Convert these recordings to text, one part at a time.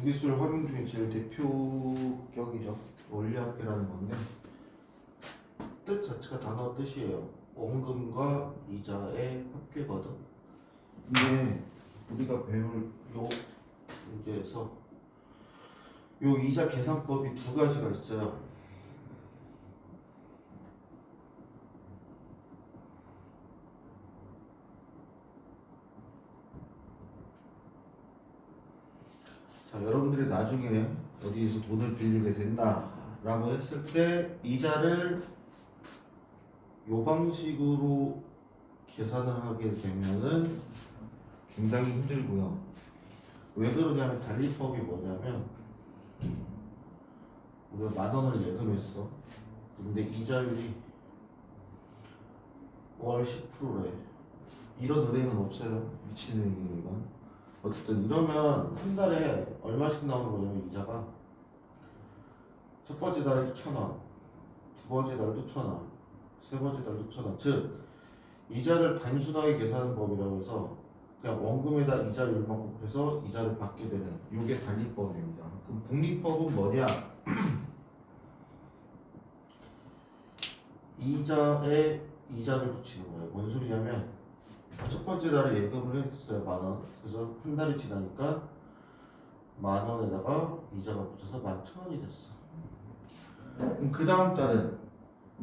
무기술 활용 중에 제일 대표격이죠. 원리합계라는 건데 뜻 자체가 단어 뜻이에요. 원금과 이자의 합계거든. 근데 우리가 배울 요 문제에서 요 이자 계산법이 두 가지가 있어요. 자, 여러분들이 나중에 어디에서 돈을 빌리게 된다라고 했을 때 이자를 요 방식으로 계산을 하게 되면은 굉장히 힘들고요. 왜 그러냐면 달리법이 뭐냐면 우리가 10,000원을 예금했어. 근데 이자율이 월 10%래. 이런 은행은 없어요. 미친 은행이에요, 이건. 어쨌든 이러면 한 달에 얼마씩 나오는 거냐면 이자가 첫 번째 달에도 1,000원, 두 번째 달도 1,000원, 세 번째 달도 1,000원. 즉 이자를 단순하게 계산하는 법이라고 해서 그냥 원금에다 이자율만 곱해서 이자를 받게 되는 이게 달리법입니다. 그럼 복리법은 뭐냐? 이자에 이자를 붙이는 거예요. 뭔 소리냐면 첫 번째 달에 예금을 했어요. 10,000원. 그래서 한 달이 지나니까 10,000원에다가 이자가 붙여서 11,000원이 됐어. 그럼 그 다음 달은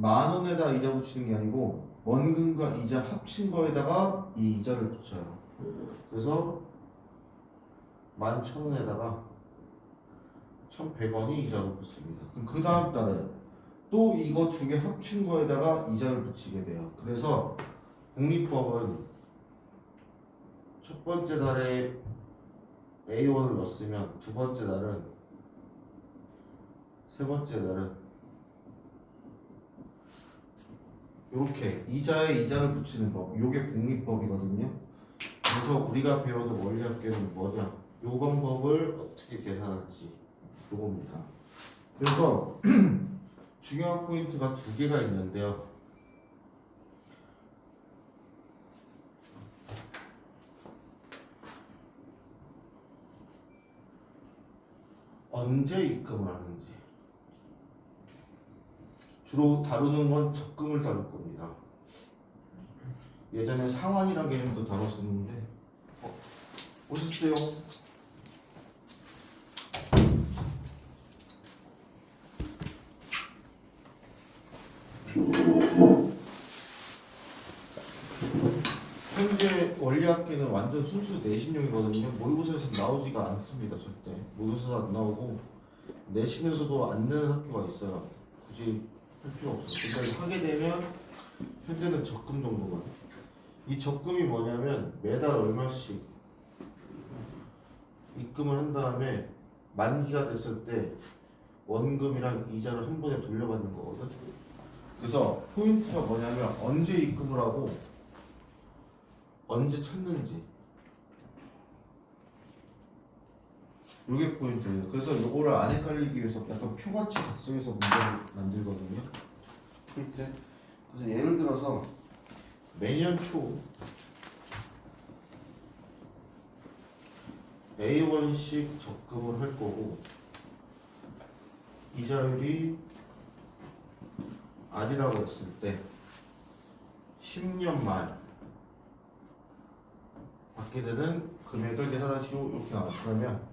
10,000원에다 이자 붙이는 게 아니고 원금과 이자 합친 거에다가 이 이자를 붙여요. 그래서 11,000원에다가 1,100원이 이자로 붙습니다. 그럼 그 다음 달은 또 이거 두 개 합친 거에다가 이자를 붙이게 돼요. 그래서 복리법은 첫 번째 달에 A1을 넣었으면 두 번째 달은 세 번째 달은 이렇게 이자에 이자를 붙이는 법, 이게 복리법이거든요. 그래서 우리가 배워서 원리합계는 뭐냐? 요 방법을 어떻게 계산할지 요겁니다. 그래서 중요한 포인트가 두 개가 있는데요. 언제 입금을 하는지. 주로 다루는 건 적금을 다룰 겁니다. 예전에 상환이라는 개념도 다뤘었는데 오셨어요? 현재 원리합계는 완전 순수 내신용이거든요. 모의고사에서 나오지가 않습니다. 절대 모의고사 안 나오고 내신에서도 안 내는 학교가 있어요. 굳이 할 필요 없어요. 근데 하게 되면 현재는 적금 정도만. 이 적금이 뭐냐면 매달 얼마씩 입금을 한 다음에 만기가 됐을 때 원금이랑 이자를 한 번에 돌려받는 거거든. 그래서 포인트가 뭐냐면 언제 입금을 하고 언제 찾는지. 이게 포인트예요. 그래서 이거를 안 헷갈리기 위해서 약간 표같이 작성해서 문제를 만들거든요. 풀 때. 그래서 예를 들어서 매년 초 A1씩 적금을 할 거고 이자율이 R이라고 했을 때 10년 말 받게 되는 금액을 계산하시오. 이렇게 나와요. 그러면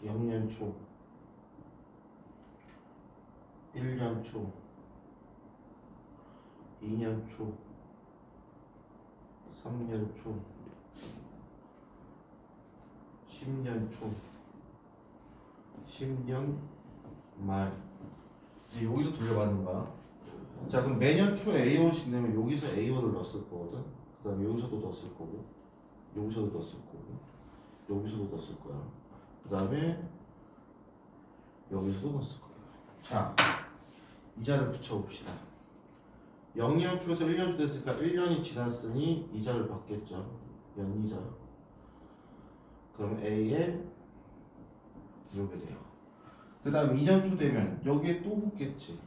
영년 초, 1년 초, 2년 초, 3년 초, 10년 초, 10년 말. 이제 여기서 돌려받는 거야. 자, 그럼 매년 초에 A1씩 내면 여기서 A1을 넣었을 거거든. 그 다음에 여기서도 넣었을 거고, 여기서도 넣었을 거고, 여기서도 넣었을 거야. 그 다음에 여기서도 넣었을 거야. 자, 이자를 붙여봅시다. 0년 초에서 1년 초 됐으니까 1년이 지났으니 이자를 받겠죠. 연이자. 그럼 A에 이렇게 돼요. 그 다음 2년 초 되면 여기에 또 붙겠지.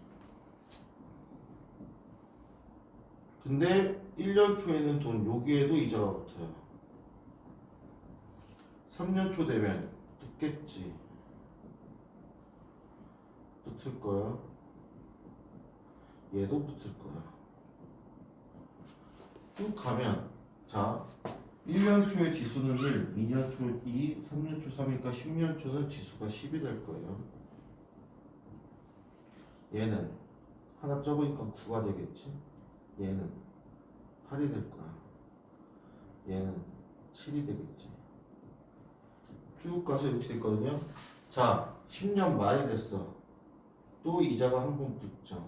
근데 1년 초에는 돈 여기에도 이자가 붙어요. 3년 초 되면 붙겠지. 붙을 거야. 얘도 붙을 거야. 쭉 가면 자 1년 초의 지수는 1, 2년 초 2, 3년 초 3이니까 10년 초는 지수가 10이 될 거예요. 얘는 하나 적으니까 9가 되겠지. 얘는 8이 될 거야. 얘는 7이 되겠지. 쭉 가서 이렇게 됐거든요. 자 10년 말이 됐어. 또 이자가 한 번 붙죠.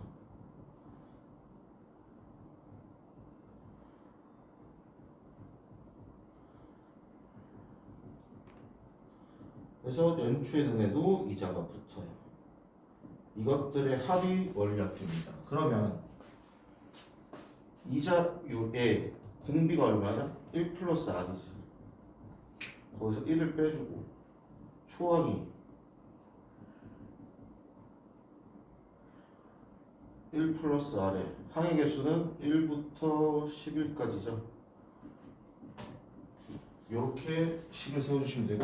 그래서 연초에 능해도 이자가 붙어요. 이것들의 합이 원리합입니다. 그러면 이자율의 공비가 얼마냐? 1 플러스 R이지. 거기서 1을 빼주고 초항이 1 플러스 R에 항의 개수는 1부터 11까지죠. 이렇게 식을 세워주시면 되고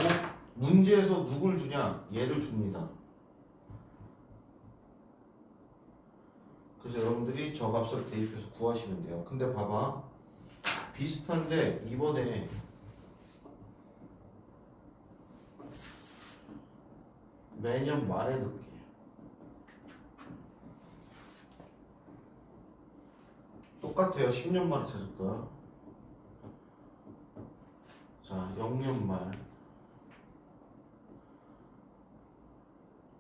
문제에서 누굴 주냐? 얘를 줍니다. 그래서 여러분들이 저 값을 대입해서 구하시면 돼요. 근데 봐봐. 비슷한데 이번에 매년 말에 넣게. 똑같아요. 10년 말에 찾을 거야. 자, 0년 말,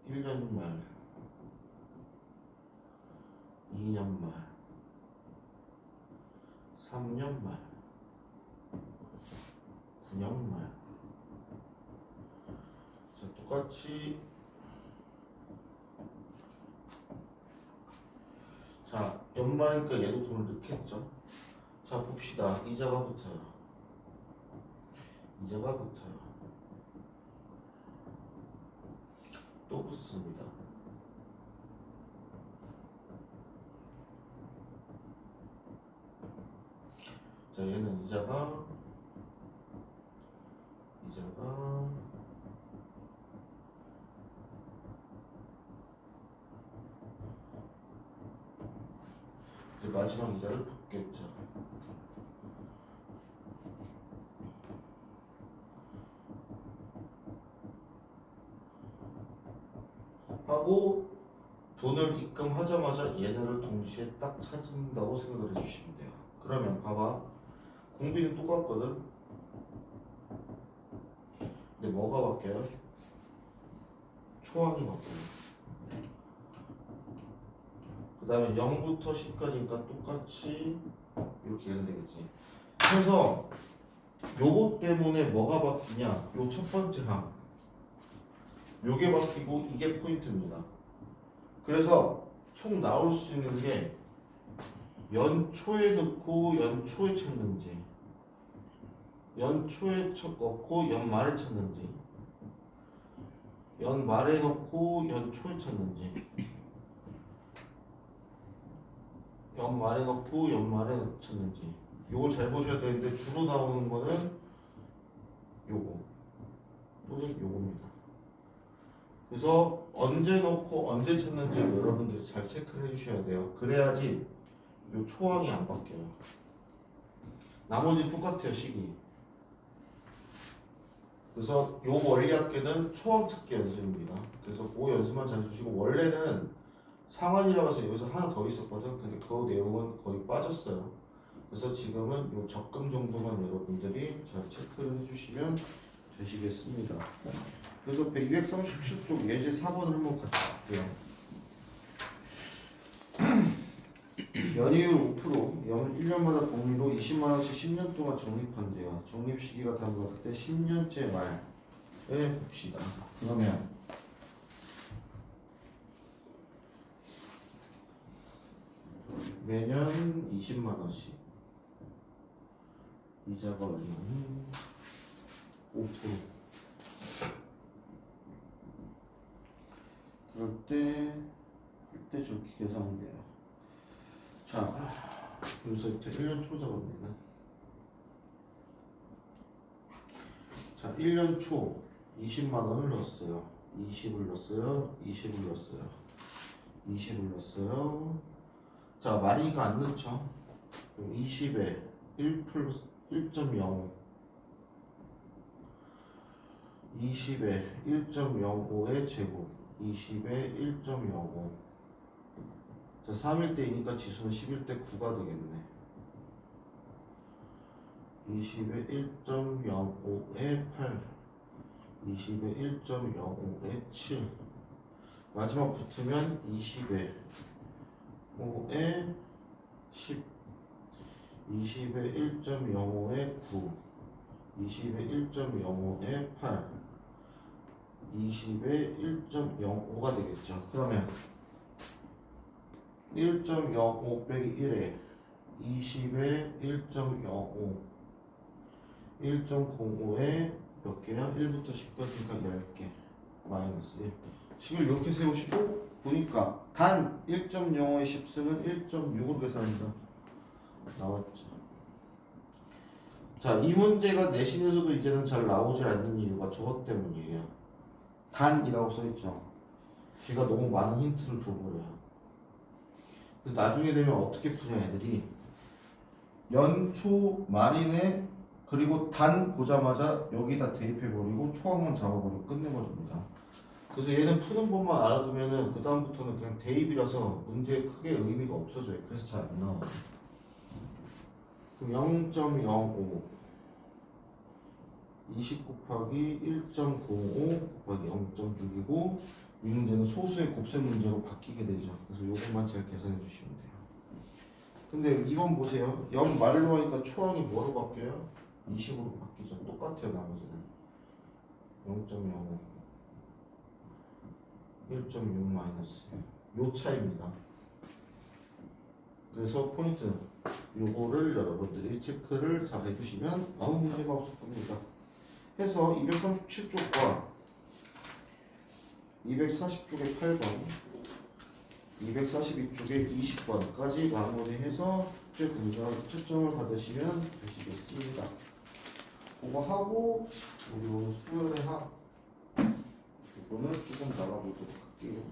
1년 말, 2년 말, 3년 말, 9년 말. 자, 똑같이 자, 연말이니까 얘도 돈을 넣겠죠. 자, 봅시다. 이자가 붙어요. 이자가 붙어요. 또 붙습니다. 자, 얘는 이자가 이제 마지막 이자를 붙겠죠. 하고 돈을 입금하자마자 얘네를 동시에 딱 찾는다고 생각을 해주시면 돼요. 그러면 봐봐. 공비는 똑같거든. 근데 뭐가 바뀌어요? 초항이 바뀌어요. 그 다음에 0부터 10까지니까 똑같이 이렇게 계산되겠지. 그래서 요것 때문에 뭐가 바뀌냐? 요 첫 번째 항 요게 바뀌고 이게 포인트입니다. 그래서 총 나올 수 있는 게 연초에 넣고 연초에 찾는지, 연초에 넣고 연말에 찾는지, 연말에 넣고 연초에 찾는지, 연말에 넣고 연말에 찾는지. 요걸 잘 보셔야 되는데 주로 나오는 거는 요거 또는 요겁니다. 그래서 언제 넣고 언제 찾는지 여러분들이 잘 체크를 해주셔야 돼요. 그래야지 요 초항이 안 바뀌어요. 나머지는 똑같아요, 식이. 그래서 요 원리학계는 초항 찾기 연습입니다. 그래서 그 연습만 잘 해주시고 원래는 상환이라고 해서 여기서 하나 더 있었거든. 근데 그 내용은 거의 빠졌어요. 그래서 지금은 요 적금 정도만 여러분들이 잘 체크를 해주시면 되시겠습니다. 그래서 237쪽 예제 4번을 한번 같이 볼게요. 연이율 5%, 1년마다 복리로 20만원씩 10년 동안 적립한대요. 적립 시기가 다음과 같을 때 10년째 말에 봅시다. 그러면 매년 20만원씩 이자가 얼마니? 5%. 그럴 때 저렇게 계산하면 돼요. 자, 여기서부터 1년 초 잡았네. 자, 1년 초 20만 원을 넣었어요. 20을 넣었어요. 20을 넣었어요. 20을 넣었어요. 자, 많이가 안 넣죠. 그럼 20에 1 플러스 1.05 20에 1.05의 제곱 20에 1.05 자, 3일 때이니까 지수는 11대 9가 되겠네. 20에 1.05에 8 20에 1.05에 7 마지막 붙으면 20에 5에 10 20에 1.05에 9 20에 1.05에 8 20에 1.05가 되겠죠. 그러면 1.05 빼기 1에 20에 1.05 1.05에 몇 개야? 1부터 10까지니까 10개 마이너스 1 10을 이렇게 세우시고 보니까 단 1.05의 10승은 1.6으로 계산합니다. 나왔죠. 자, 이 문제가 내신에서도 이제는 잘 나오지 않는 이유가 저것 때문이에요. 단이라고 써있죠. 걔가 너무 많은 힌트를 줘버려요. 그래서 나중에 되면 어떻게 푸냐 애들이 연초 말이네 그리고 단 보자마자 여기다 대입해버리고 초항만 잡아버리고 끝내버립니다. 그래서 얘는 푸는 법만 알아두면은 그 다음부터는 그냥 대입이라서 문제에 크게 의미가 없어져요. 그래서 잘 안 나와요. 그럼 0.05 20 곱하기 1.05 곱하기 0.6이고 이 문제는 소수의 곱셈 문제로 바뀌게 되죠. 그래서 이것만 잘 계산해 주시면 돼요. 근데 이번 보세요. 0 말로 하니까 초항이 뭐로 바뀌어요? 20으로 바뀌죠. 똑같아요. 나머지는 0.05 1.6 마이너스 요 차이입니다. 그래서 포인트는 요거를 여러분들이 체크를 잘 해주시면 아무 문제가 없을 겁니다. 해서 237쪽과 240쪽에 8번 242쪽에 20번까지 마무리해서 숙제 분석 채점을 받으시면 되시겠습니다. 그거 하고 우리 오늘 수요일에 이거는 조금 나가보도록 할게요.